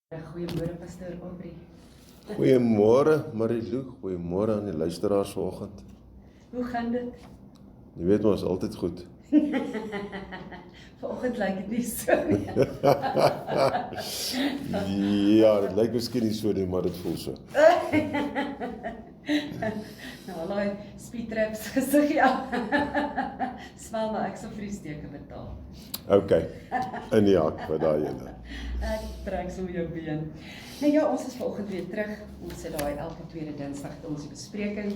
Goeiemôre Pastoor Aubrey. Goeiemôre Marilou, goeiemôre aan die luisteraars vanoggend. Hoe gaan dit? Jy weet maar, is altyd goed. Vanoggend lyk dit nie so nie. Ja, dit lyk miskien nie so nie, maar dit voel so. Nou, laai speedtraps gesig, ja. Smal, maar ek sal vir die steke betaal. OK, in die hak vir daai ene. Ek trek so jou been. Nou ja, ons is vanoggend weer terug. Ons sit daai elke tweede Dinsdag in ons bespreking.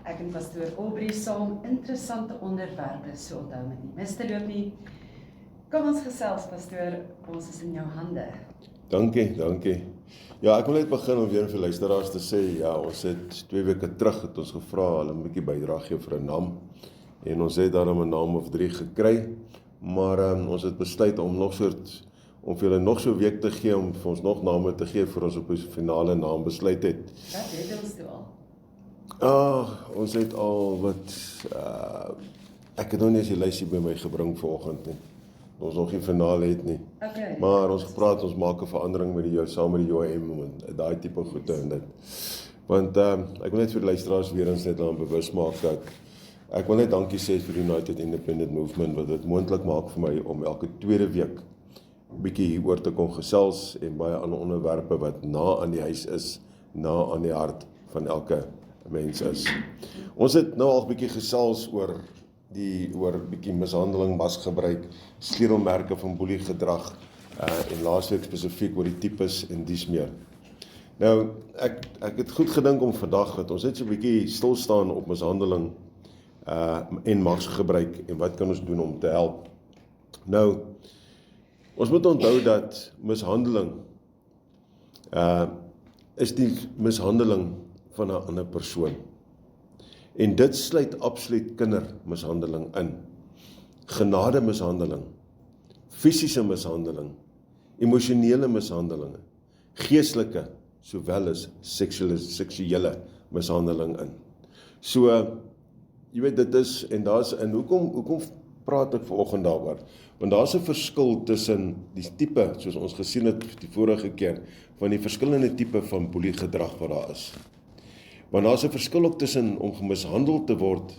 Ek en Pastoor Aubrey saam interessante onderwerpe, so onthou met nie mis te loop nie. Kom ons gesels, Pastoor, ons is in jou hande. Dankie. Ja, ek wil net begin om weer vir luisteraars te sê, ja, ons het 2 weke terug het ons gevra hulle 'n bietjie bydrae gee vir 'n naam. En ons het daarom 'n naam of 3 gekry, maar ons het besluit om vir julle nog so 'n week te gee om vir ons nog name te gee voor ons op die finale naam besluit het. Wat het ons toe al? Ons het al ek het nog nie eens die lysie by my gebring vanoggend nie. Ons nog nie finale het nie. Okay. Maar ons gepraat, ons maak 'n verandering met saam met die JOM en daai tipe goede en dit. Want ek wil net vir die luisteraars weer eens net aan bewus maak dat ek wil net dankie sê vir die United Independent Movement wat dit moontlik maak vir my om elke tweede week bietjie hieroor te kon gesels en baie ander onderwerpe wat na aan die huis is, na aan die hart van elke mens is. Ons het nou al bietjie gesels oor bietjie mishandeling, masgebruik, sleutelmerke van boeliegedrag en laasweek spesifiek oor die tipes en dies meer. Nou, ek het goed gedink om vandag dat ons net so bietjie stil staan op mishandeling en magsgebruik en wat kan ons doen om te help. Nou, ons moet onthou dat mishandeling is die mishandeling van 'n ander persoon. En dit sluit absoluut kindermishandeling in. Genademishandeling, fisiese mishandeling, emosionele mishandelinge, geestelike sowel as seksuele mishandeling in. So, jy weet dit is en hoekom praat ek vanoggend daaroor? Want daar's 'n verskil tussen die tipe, soos ons gesien het die vorige keer, van die verskillende tipe van boeliegedrag wat daar is. Want daar's 'n verskil ook tussen om gemishandel te word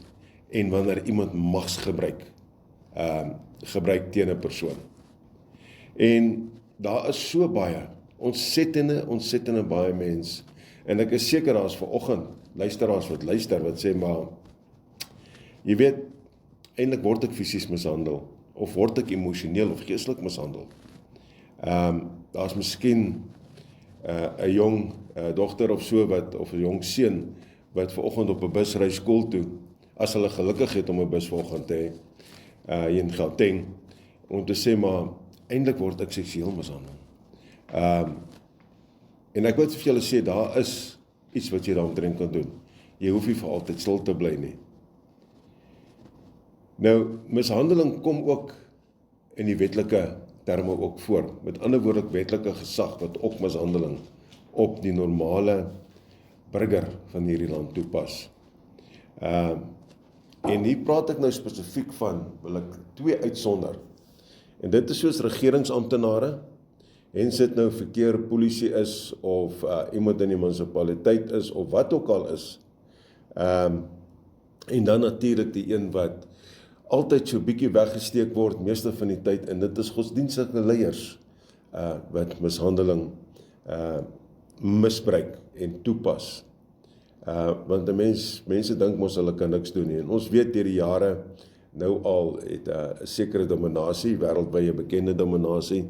en wanneer iemand magsgebruik gebruik teen 'n persoon. En daar is so baie, ontsettende baie mens, en ek is seker daar's vanoggend luisteraars wat luister, wat sê, maar jy weet, eintlik word ek fisies mishandel, of word ek emosioneel of geestelik mishandel. Daar's miskien 'n jong dogter of so of 'n jong seun wat vanoggend op 'n bus ry skool toe, as hulle gelukkig het om 'n bus vanoggend te hê, in Gauteng, om te sê, maar eintlik word ek seksueel mishandel. En ek wil vir julle sê, daar is iets wat jy daaromtrent kan doen. Jy hoef nie vir altyd stil te bly nie. Nou, mishandeling kom ook in die wetlike terme ook voor. Met ander woorde, wetlike gesag wat ook mishandeling op die normale burger van hierdie land toepas. En hier praat ek nou spesifiek van, wil ek 2 uitsonder. En dit is soos regeringsamptenare, en sit nou verkeer polisie is, of iemand in die munisipaliteit is, of wat ook al is. En dan natuurlik die een wat altyd so bietjie weggesteek word, meeste van die tyd, en dit is godsdienstige leiers, wat mishandeling misbruik en toepas. Want mense dink mos hulle kan niks doen nie, en ons weet deur die jare, nou al het 'n sekere dominasie, wêreldwye bekende dominasie,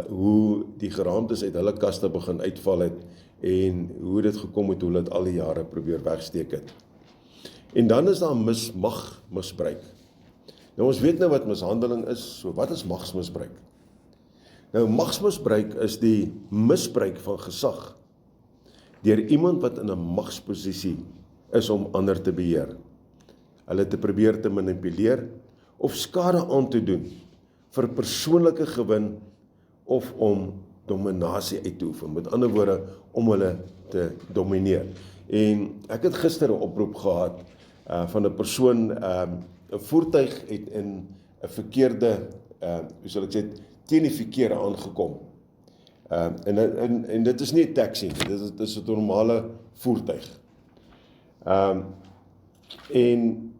hoe die geraamtes uit hulle kaste begin uitval het, en hoe dit gekom het, hoe dit al die jare probeer wegsteek het. En dan is daar magmisbruik. Nou ons weet nou wat mishandeling is, so wat is magsmisbruik? Nou magsmisbruik is die misbruik van gesag deur iemand wat in 'n magsposisie is om ander te beheer, hulle te probeer te manipuleer of skade aan te doen vir persoonlike gewin of om dominasie uit te oefen, met ander woorde om hulle te domineer. En ek het gister 'n oproep gehad van 'n persoon, 'n voertuig het in 'n verkeerde, hoe sal ek sê, teen die verkeer aangekom. En dit is nie 'n taxi nie, dit is 'n normale voertuig. En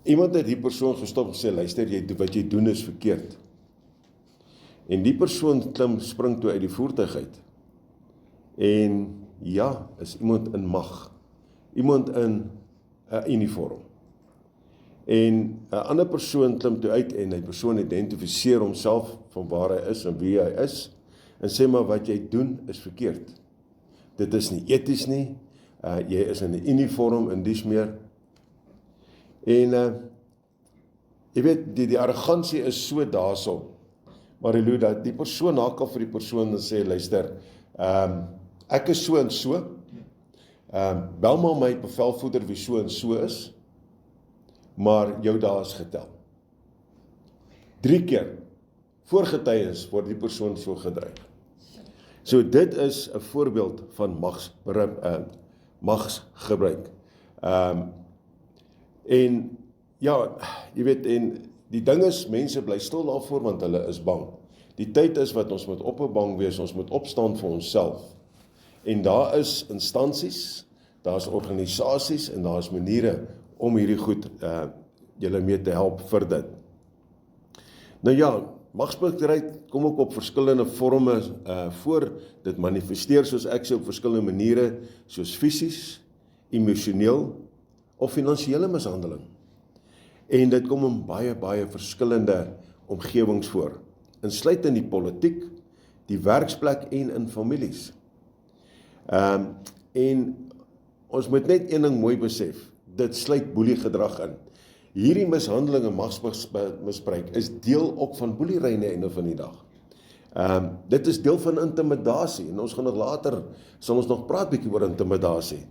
iemand het die persoon gestop en gesê, luister, wat jy doen is verkeerd. En die persoon spring toe uit die voertuig uit. En ja, is iemand in mag. Iemand in 'n uniform. En 'n ander persoon klim toe uit en die persoon identifiseer homself van waar hy is en wie hy is en sê maar wat jy doen is verkeerd. Dit is nie eties nie. Jy is in 'n uniform en dies meer. En jy weet die arrogansie is so daarso. Maar dat die persoon haak af vir die persoon en sê luister, ek is so en so. Bel maar my bevelvoerder wie so en so is. Maar jou dae is getel. 3 keer voorgetuies word die persoon so gedreig. So dit is 'n voorbeeld van magsgebruik. En ja, jy weet, en die ding is, mense bly stil daarvoor want hulle is bang. Die tyd is wat ons moet op bang wees, ons moet opstaan vir onsself. En daar is instansies, daar is organisasies en daar is maniere om hierdie goed julle mee te help vir dit. Nou ja, magsmisbruik kom ook op verskillende vorme voor. Dit manifesteer soos ek sê op verskillende maniere, soos fisies, emosioneel of finansiële mishandeling. En dit kom in baie verskillende omgewings voor. Insluit in die politiek, die werksplek en in families. En ons moet net een ding mooi besef, dit sluit boeliegedrag in. Hierdie mishandeling en magsmisbruik is deel ook van boelery aan die einde van die dag. Dit is deel van intimidasie en ons gaan nog later, sal ons nog praat bietjie oor intimidasie.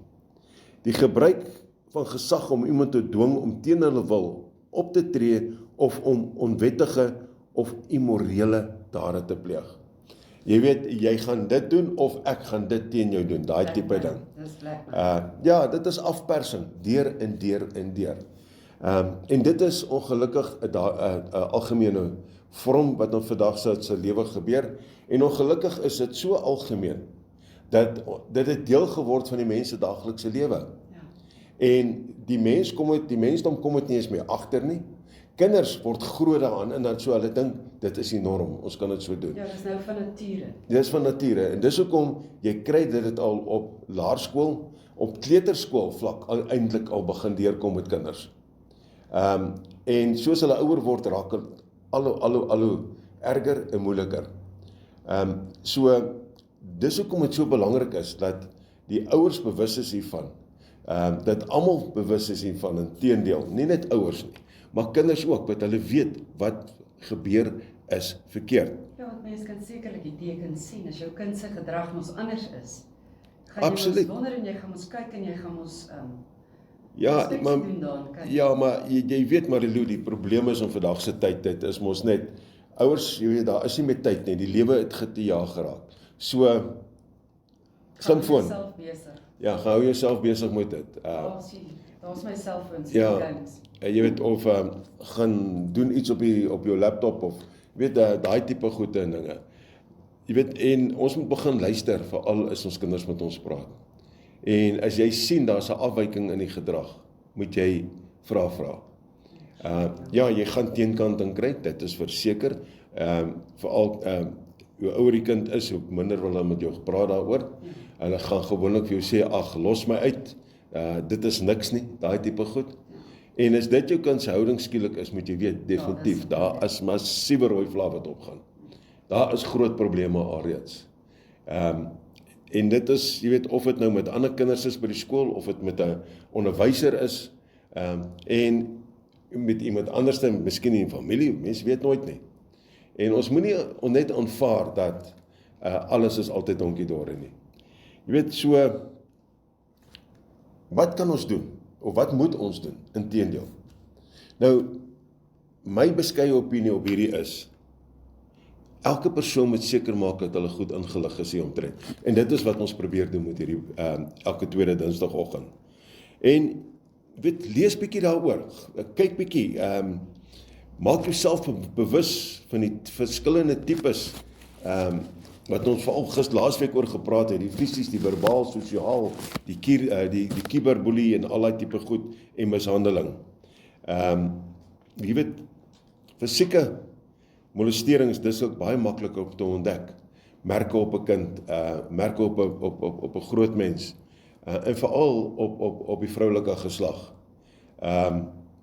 Die gebruik van gesag om iemand te dwing om teen hulle wil op te tree of om onwettige of immorele dade te pleeg. Jy weet, jy gaan dit doen of ek gaan dit teen jou doen, daai tipe ding. Ja, dit is afpersing, deur en deur. En dit is ongelukkig 'n algemene vorm wat ons vandag se lewe gebeur. En ongelukkig is dit so algemeen dat dit deel geword van die mense daaglikse lewe. En die mensdom kom dit nie eens meer agter nie. Kinders word groot daaraan en dan so hulle dink dit is die norm, ons kan dit so doen. Ja, dis nou van nature. Dit is van nature en dis hoekom jy kry dit al op laerskool, op kleuterskool vlak eintlik al begin deurkom met kinders. En soos hulle ouer word raak dit al hoe erger en moeiliker. So dis hoekom dit so belangrik is dat die ouers bewus is hiervan. Dat almal bewus is hiervan, inteendeel, nie net ouers nie, maar kinders ook, dat hulle weet wat gebeur is verkeerd. Ja, want mense kan sekerlik die tekens sien, as jou kind se gedrag mos anders is. Gaan Absoluut. jy mos wonder en jy gaan mos kyk en jy gaan mos maar jy weet Marilou, die probleem is om vandag se tyd, dit is mos net, ouers, jy weet, daar is nie meer tyd nie, die lewe het gejaag geraak. So, slimfoon. Ja, hou jouself besig met dit. Daar's my selfoon, ja, jy weet, of gaan doen iets op jou laptop, of jy weet, daai tipe goede en dinge. Jy weet, en ons moet begin luister, veral as ons kinders met ons praat. En as jy sien, daar's 'n afwyking in die gedrag, moet jy vra. Ja, jy gaan teenkanting kry, dit is verseker, veral hoe ouer die kind is, hoe minder wil hulle met jou praat daaroor. Hulle gaan gewoonlik vir jou sê, ag, los my uit, dit is niks nie, daai tipe goed. En as dit jou kind se houding skielik is, moet jy weet, definitief, daar is massiewe rooi vlak wat opgaan. Daar is groot probleme alreeds. En dit is, jy weet, of dit nou met ander kinders is by die skool, of dit met 'n onderwyser is, en met iemand anders, miskien in die familie, mense weet nooit nie. En ons moet nie net aanvaar dat alles is altyd donkie-dorie nie. Jy weet, so, wat kan ons doen? Of wat moet ons doen? Inteendeel. Nou, my beskeie opinie op hierdie is, elke persoon moet seker maak dat hulle goed ingelig is hieromtrent. En dit is wat ons probeer doen met hierdie elke tweede Dinsdagoggend. En weet, lees bietjie daaroor, kyk bietjie, maak jouself bewus van die verskillende tipes wat ons veral laasweek oor gepraat het, die fisies, die verbaal, sosiaal, die cyberboelie en al die tipe goed en mishandeling. Jy weet, fisieke molesterings, dis ook baie maklik op te ontdek. Merke op 'n kind, merke op 'n groot mens, en veral op die vroulike geslag.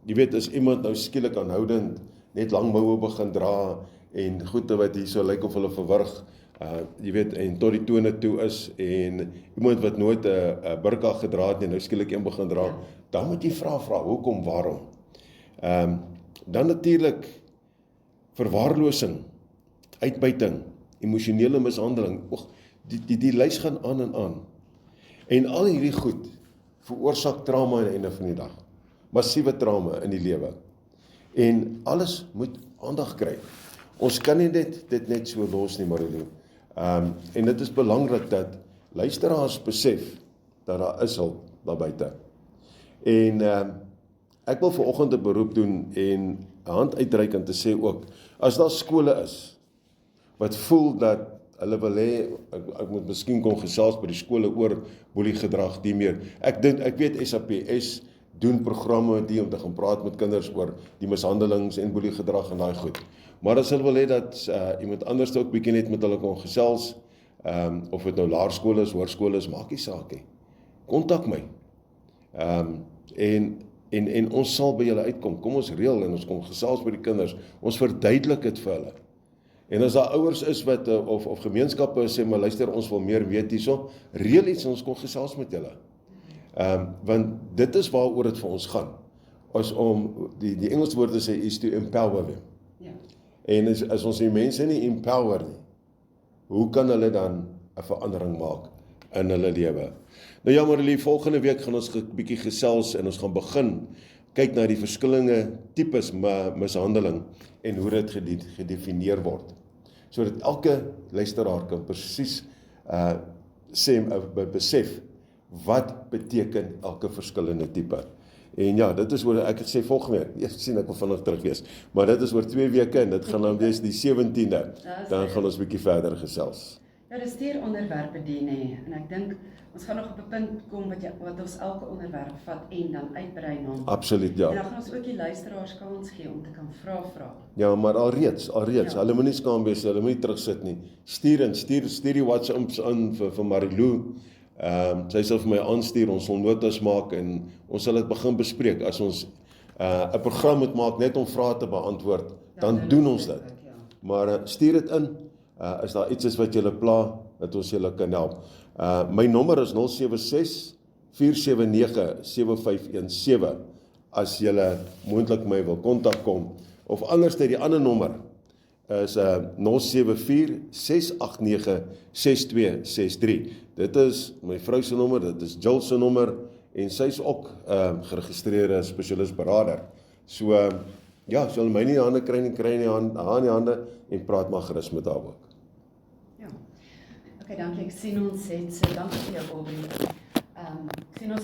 Jy weet, as iemand nou skielik aanhoudend net lang moue begin dra en goede wat hier so lyk of hulle verwrig, jy weet, en tot die tone toe is, en iemand wat nooit 'n burka gedra het nie, nou skielik een begin dra, dan moet jy vra, hoekom, waarom? Dan natuurlik verwaarlosing, uitbuiting, emosionele mishandeling, die lys gaan aan en aan. En al hierdie goed veroorsaak trauma aan die einde van die dag. Massiewe trauma in die lewe. En alles moet aandag kry. Ons kan nie dit net so los nie, Marilee. En dit is belangrik dat luisteraars besef dat daar is hulp daar buite. En ek wil vanoggend 'n beroep doen en 'n hand uitreik en te sê ook, as daar skole is wat voel dat hulle wil hê, ek moet miskien kon gesels by die skole oor boeliegedrag nie meer. Ek weet SAPS doen programme om te gaan praat met kinders oor die mishandelings en boeliegedrag en daai goed. Maar as hulle wil hê dat iemand anders ook bietjie net met hulle kon gesels, of dit nou laerskole is, hoërskole is, maak nie saak nie. Kontak my. En ons sal by julle uitkom. Kom ons reël en ons kom gesels by die kinders. Ons verduidelik dit vir hulle. En as daar ouers is wat of gemeenskappe sê, maar luister, ons wil meer weet hierso, reël iets en ons kom gesels met julle. Want dit is waaroor dit vir ons gaan. As om die Engelse woorde sê is to empower them. Ja. En as ons die mense nie empower nie, hoe kan hulle dan 'n verandering maak in hulle lewe? Nou ja, Marilee, volgende week gaan ons 'n bietjie gesels en ons gaan begin kyk na die verskillende tipes mishandeling en hoe dit gedefinieer word. Sodat elke luisteraar kan presies besef wat beteken elke verskillende tipe. En ja, dit is oor, ek het sê volgende week, sien ek wil vinnig terug wees, maar dit is oor 2 weke en dit gaan dan wees die 17de, dan gaan ons bietjie verder gesels. Ja, dis hier onderwerpe die nê, en ek dink ons gaan nog op 'n punt kom wat ons elke onderwerp vat en dan uitbrei na hom. Absoluut, ja. En dan gaan ons ook die luisteraars kans gee om te kan vra. Ja, maar alreeds, Ja. hulle moenie skaam wees, hulle moenie terugsit nie. Stuur die WhatsApps in vir Marilou. Sy sal vir my aanstuur, ons sal notas maak en ons sal dit begin bespreek. As ons 'n program moet maak net om vrae te beantwoord, dan doen ons dit. Ja. Maar stuur dit in, as daar iets is wat julle pla, dat ons julle kan help. My nommer is 076-479-7517, as julle moontlik my wil kontak kom, of anders die ander nommer is 074-689-6263. Dit is my vrou se nommer, dit is Jill se nommer, en sy is ook geregistreerde spesialist beraader. So, ja, sy wil my nie in die hande kry nie, haar in die hande, en praat maar gerus met haar ook. Ja. Okay, dankie. Ek sien ons het, so dankie vir jou, Aubrey. Ek sien ons